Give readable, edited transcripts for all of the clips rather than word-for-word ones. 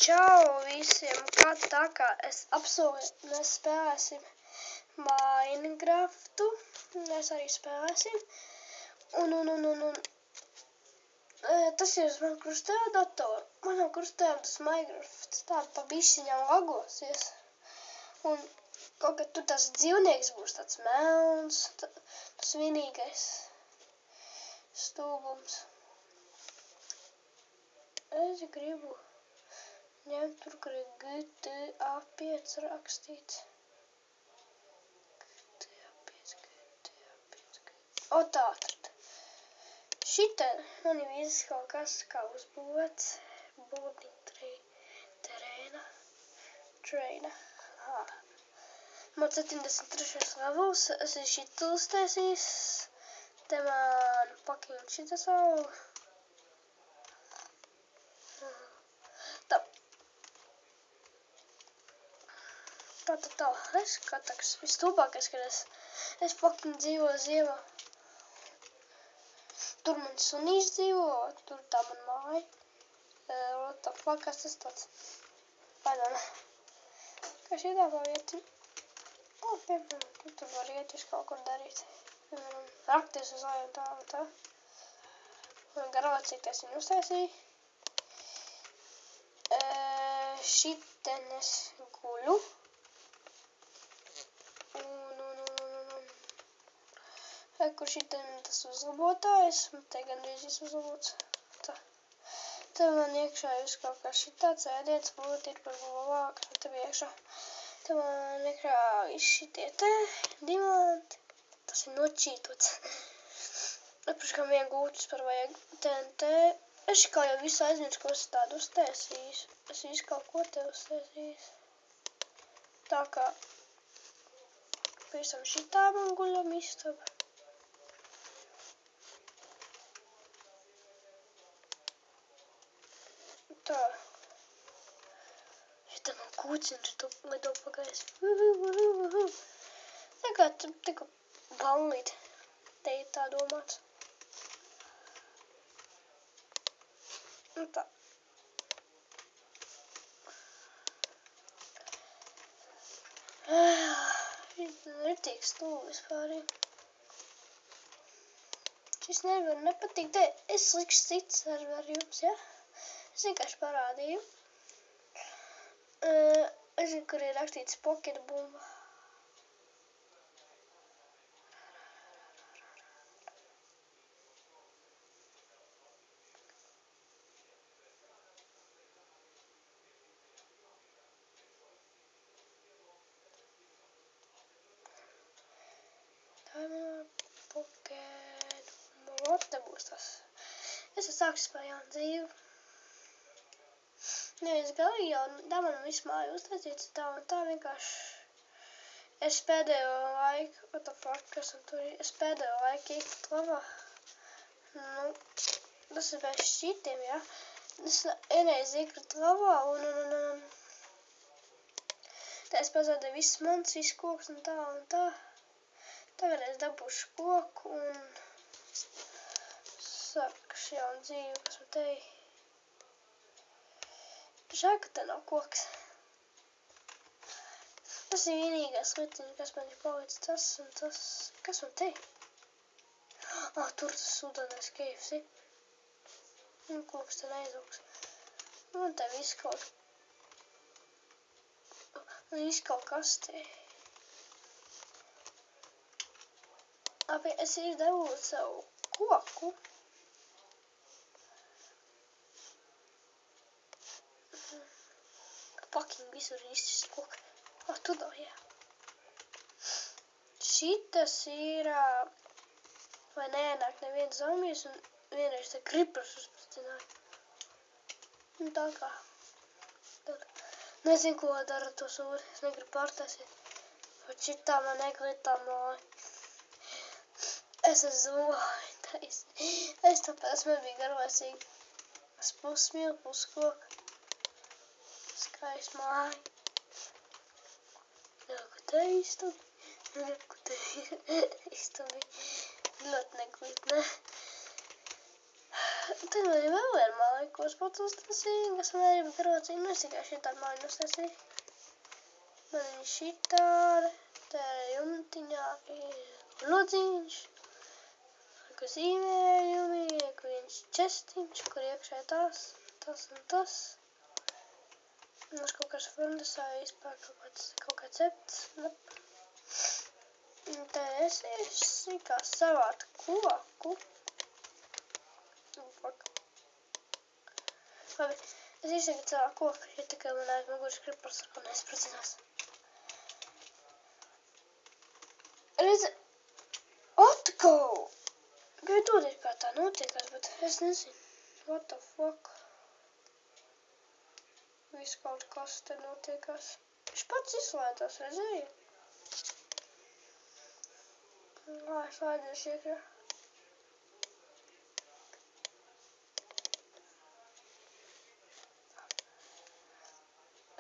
Čau visiem, tā kā es apsolu, mēs spēlēsim Minecraftu, mēs arī spēlēsim, un tas ir uz man krustēva datoru, manam krustēvam tas Minecrafts tā pa bišķiņām lagosies, un kaut kad tur tas dzīvnieks būs tāds melns, tas vienīgais stulbums. Es gribu ņemt tur, kur ir GTA 5 rakstīts. O tā tad. Šitā man ir viss kaut kas kā uzbūvēts. Būvniņa terēna. Man 73. levels, es ir šitu uztaisījis. Te man pakiņ šita savu. Tā. Es kataks vistūpākais, kad es fucking dzīvoju ziemā. Tur man sunīši dzīvo, tur tā man māja. What the fuck, kas tas tāds? Paidāna. Kā šitā pa vieti? Piemēram, tur var iet uz kaut kur darīt. Piemēram, rakties uz laju un tā. Un garvacīties viņu uztaisīja. Šiten es guļu. Kur šitien tas uzlabotājs, te gandrīz viss uzlabots. Te man iekšā ir kaut kā šitāds ēdiens, būtu ir par labāk, te bija iekšā. Te man iekšā viss šitie te dimanti, tas ir nočītots. Iepriekš kā vien gūtus par vajag TNT. Es kā jau visu aizmirsu, ko es tādu uztaisījis. Es visu kaut ko te uztaisījis. Tā kā visam šitā man guļam istaba. Tā. Šitā man kūciņš lido pagājis. Tā kā tiku ballīt. Te ir tā domāts. Un tā. Ir tik stūvis pārī. Šis nevar nepatikt. Es likšu cits ar jums, ja? Es vienkārši parādīju. Es zinu, kur ir rakstīts Pocket Bumba. Tā ir manā Pocket Bumba. Te būs tas. Es sāku spēlēt jaunu dzīvi. Es galīgi jau man visu māju uztaisīts tā un tā vienkārši. Es pēdējo laiku, what the fuck, kas man tur ir, es pēdējo laiku iekļūt labā. Tas ir pēc šitiem, ja. Es vienreiz iekļūt labā un tā es pazaudēju visus mans, visus kokus un tā. Tagad es dabūšu koku un sākšu jaunu dzīvi, kas man te ir. Žēl, ka te nav koks. Tas ir vienīgais lietiņš, kas man ir palicis tas un tas. Kas man te ir? Tur tas sudanais KFC. Un koks te neizaugs. Un te viss kaut kas te. Es ir dabūju savu koku. Fucking visur izcist koku. Tu tā, jā. Šitas ir, vai neienāk neviens zombijs un vienreiz te kripras uzpastināja. Un tā kā. Nezinu, ko dara to sūri. Es negribu pārtaisīt. Bet šitā man neglitā māja. Es zūlāju taisi. Es tāpēc man bija garlaicīgi. Es pusmīlu, puskoku. Skaists māja. Reku te istabi. Reku te istabi. Ļoti neglīt, ne? Tad man ir vēl viena māja, ko es pats uztaisīju, kas man arī grocīja. Nu, es tikai šitādu māju uztaisīju. Man ir šitāda, tā ir jumtiņā, ir lodziņš, kur zīmējumi, kur viens čestiņš, kur iekšē tas un tas. Mums kaut kāds fundusā vispār kaut kāds cepts. Un te es kā savāt koku. Labi, es izsaka savā koku, ja tikai man aiz muguras kripars ar ko nespracinās. Redzi, atkal! Gaidot ir kā tā notiekās, bet es nezinu. What the fuck? Viss kaut kas te notiekās. Viņš pats izslēdās, redzēji? Es slēdzies iekšā.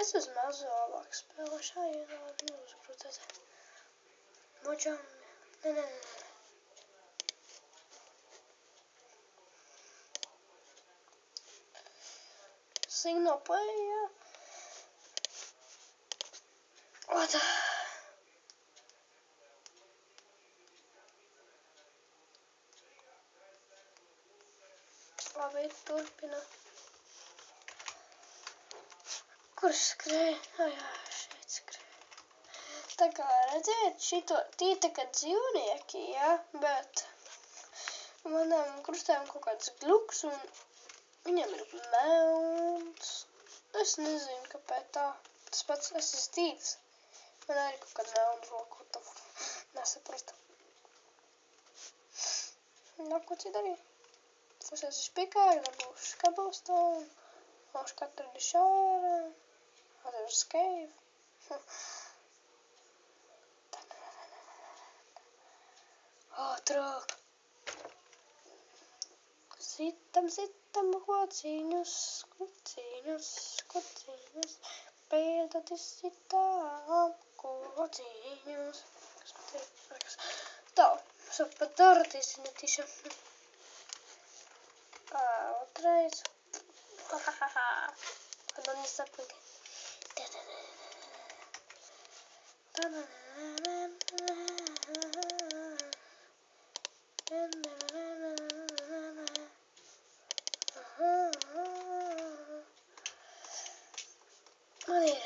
Es uz mazālāk spēlēšu, neuzgrūtēt. Močām. Nē. Signal play, jā. What? Labi, turpina. Kur skrēja? Jā, šeit skrēja. Tā kā redziet, šito tie tā kā dzīvnieki, jā, bet manam krustēm kaut kāds gluks un viņam ir melns. Es nezinu, kāpēc tā. Tas pats es esmu tīvs. Man arī kaut kāda melna roku, nesapratu. Ko citu darīju? Tas es pickaxe, dabūšu cobblestone, laušu katru dišāru, others cave. Ātrāk! Sitam kociņus, pēdot izsitām kociņus. Kas man te ir? Tā, pat darties netīša. Otrais. Она не запрыгает. Man ir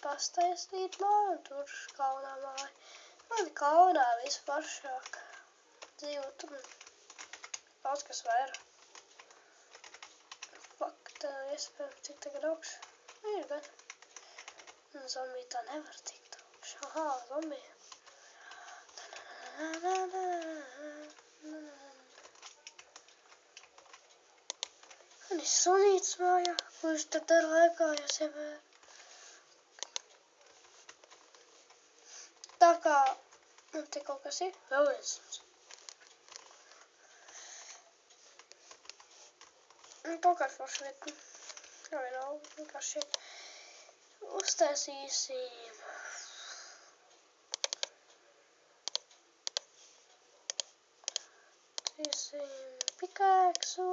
pastaisīt māju un tur kalnā māja. Man kalnā visparšāk dzīvot un daudz kas vairāk. Fuck, tā iespējams tik tagad augšu. Ir gan. Un zombija tā nevar tikt augšu. Aha, zombija. Man ir sunīts mājā, kurš tad ar laikā jāsievē. Tā kā, man te kaut kas ir, vēl viens. Kaut kāds forši vietni. Jā, vienalga, vienkārši uztaisīsim. Pickaxe.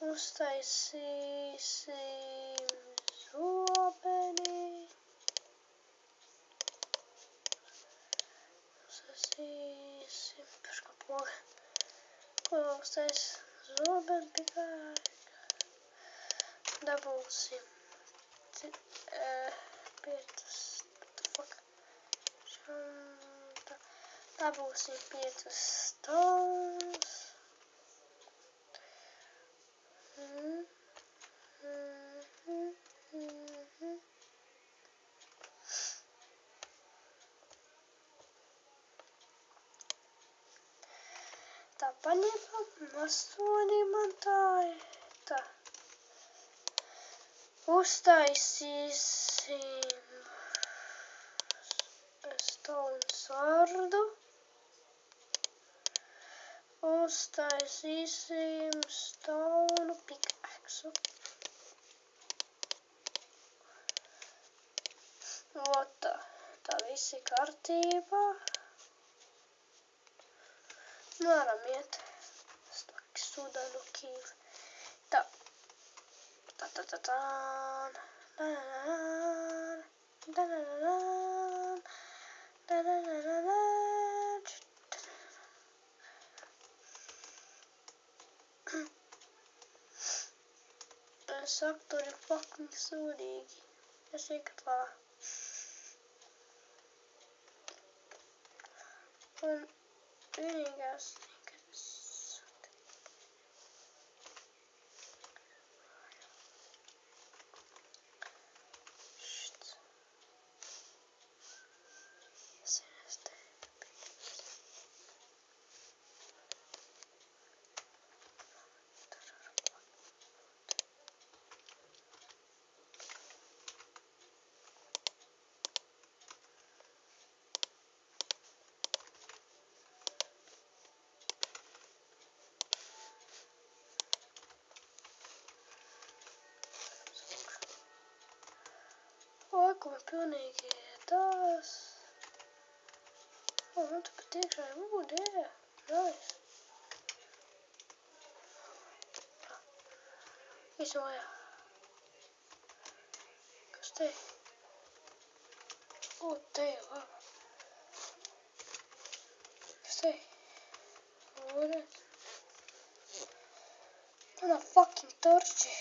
Uztaisīsim zobeni. Uztaisīsim paškā poga. Ko uztaisīsim zobeni, pickaxe. Dabūsim 5, what the fuck. Dabūsim 5 stones. Tā paņemam 8 man tā ir. Tā. Uztaisīsim stone swordu. Uztaisīsim stone pickaxe. Tā viss ir kārtībā. varam iet. Es tak sudanu kīvi. Tā. Tā. Es saku, tur ir fucking sūdīgi. Es iekatlā. Un vienīgās, kas... Laikuma pilnīgi tās. Man tu pat iekšā ir ūde, jā. Nice. Visu vajā. Kas te? O, te jau laba. Kas te? Ūde. Manā fucking torči.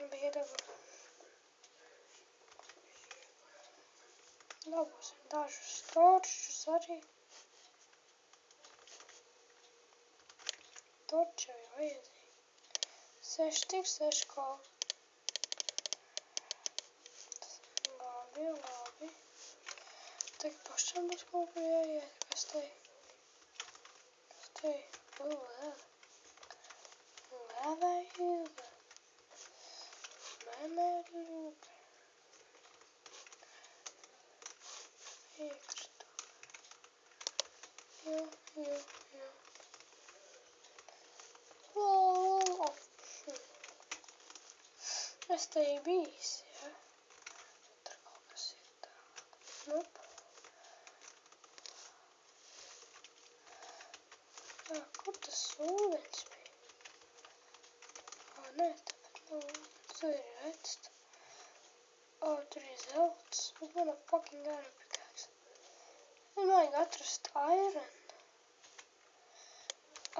Bija dabū. Dabūsim dažus torčus arī. Torči jau vajadzīgi. 6 tik 6 kaut. Labi. Tagad pašam būs kaut kur jāiet. Kas te? Lēva. Iekritu. Jā. Es te bijis, jā. Tur kaut kas ir tā. Nope. Jā, kur tas ūdens bija? Nē, tāpat nav. Tur ir redzt. Tur ir zelts. Bet man ir fucking iron pickaxe. Man vajag atrast iron.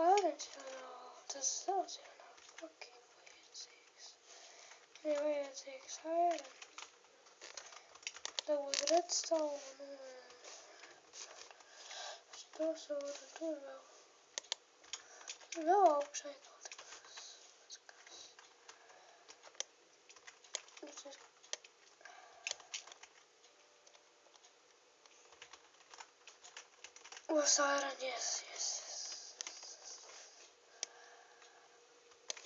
Irons jau nav. Tas zelts jau nav fucking vajadzīgs. Man ir vajadzīgs iron. Dabūt redstone. Tos varu tur vēl. Vēl augšai kaut kas. Was iron, yes.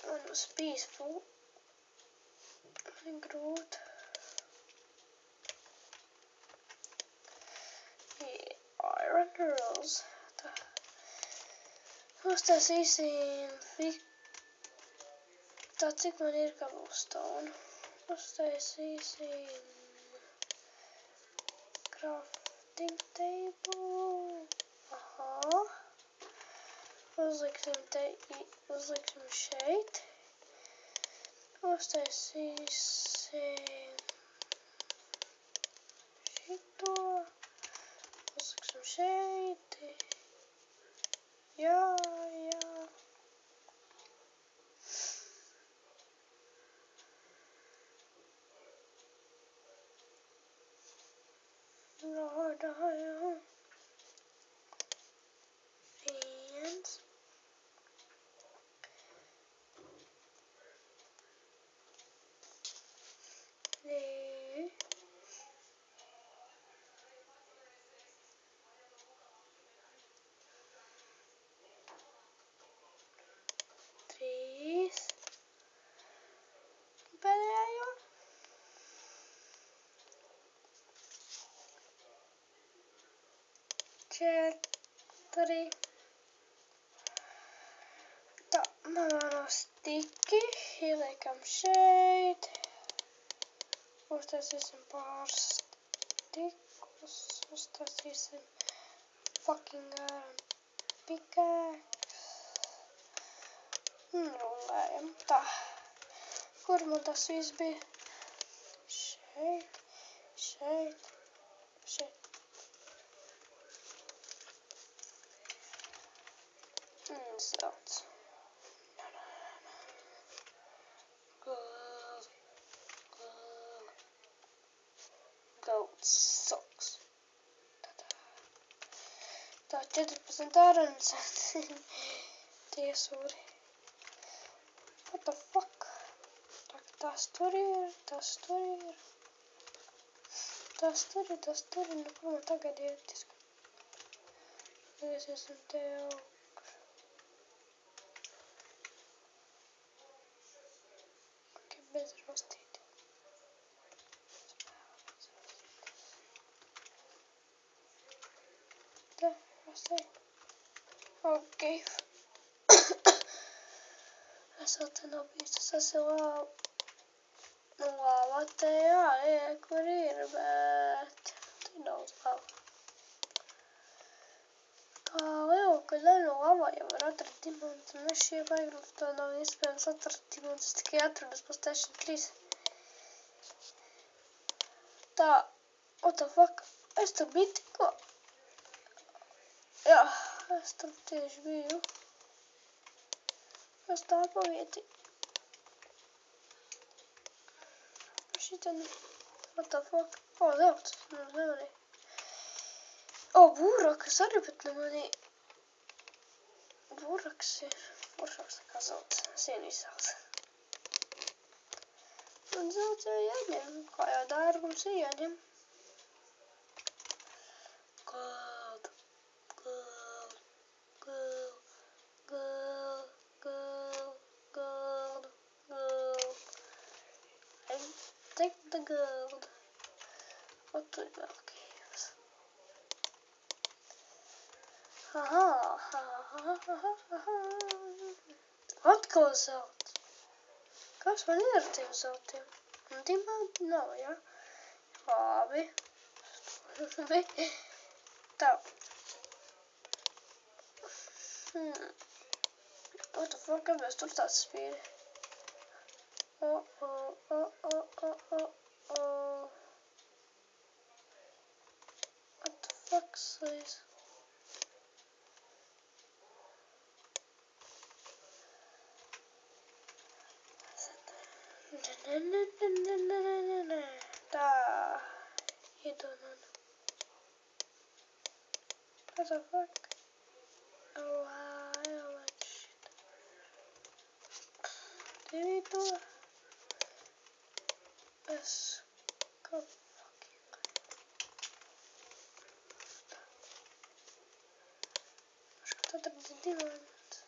Man was peaceful. Man grūti. Iron girls. Tā. Uztaisīsim tā cik man ir cobblestone. Uztaisīsim crafting table. Aha. Uzliksim šeit. Uztaisīsim šito. Uzliksim šeit. Jā. Rādāju. Viens. Divi. Trīs. Pēdējo. 4. Tā, manā stiki ieliekam šeit. Uztaisīsim pāris stikus. Uztaisīsim fucking iron pickaxe. Rullējam. Tā. Kur man tas viss bija? Šeit. Šeit. Šeit. Zelts. Gold socks. Tā 14 ārens. Tie sūri. What the fuck? Tas tur ir, tas tur ir. Tas tur ir. Nu, ko man tagad iet? Mēs esam te augšu. Ok, bez rostīti. Te, rostīt. Ok. Es vēl te nav bijis, tas esmu lāvā te, jā, kur ir, bet te daudz lāvā. Kā lielāka daļa no lāvā jau var atrast diamantus, un es šie Minecraftā nav iespējams atrast diamantus, es tikai atradu uz PlayStation 3. Tā, what the fuck, es tur biju tikko. Jā, es tur tieši biju. Es tā pa vieti. Šitien, what the fuck, zelts, nemanīju. Būrakas arī, bet nemanīju. Būraks ir foršāks nekā zelts, sienu izzelts. Un zelts jau jāņem, kā jau dārgums ir jāņem. Gold. I take the gold. What do you give? Atkal zelts. Kas man ir ar tiem zeltiem? Un diamanti nav, ja? Labi. Tā. What the fuck, kāpēc tur tāds spīri? What the fuck, please? Tā. Iedomāju. What the fuck? Oh, I don't like shit. Tev to. Es kā fucking. Šķiet atradi diamantus.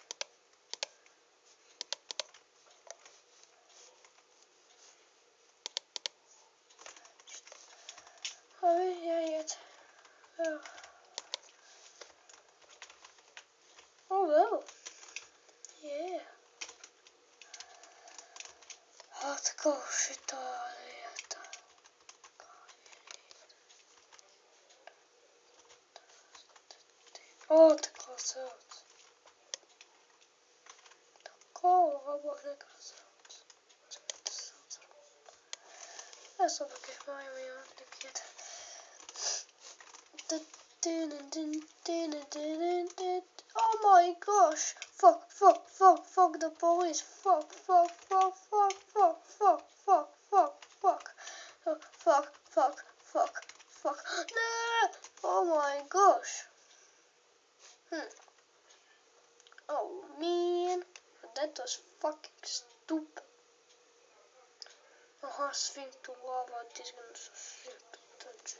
Labi, jāiet. Jā. Oh, well. Yeah. Atkal šitā lieta. Atkal zelts. Atkal labāk nekā zelts. Cik tas zelts var būt? Es labāk mājumā jāatlikiet. Oh my gosh! Fuck the police! Fuck! No! Oh my gosh! Oh man! That was fucking stupid. Aha, svingt lāvā diezgan stupid.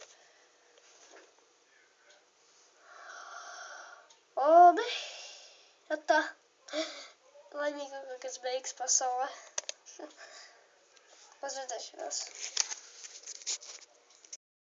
Labi, tā, laimīgākais beigas pasaulē. Uz redzēšanos.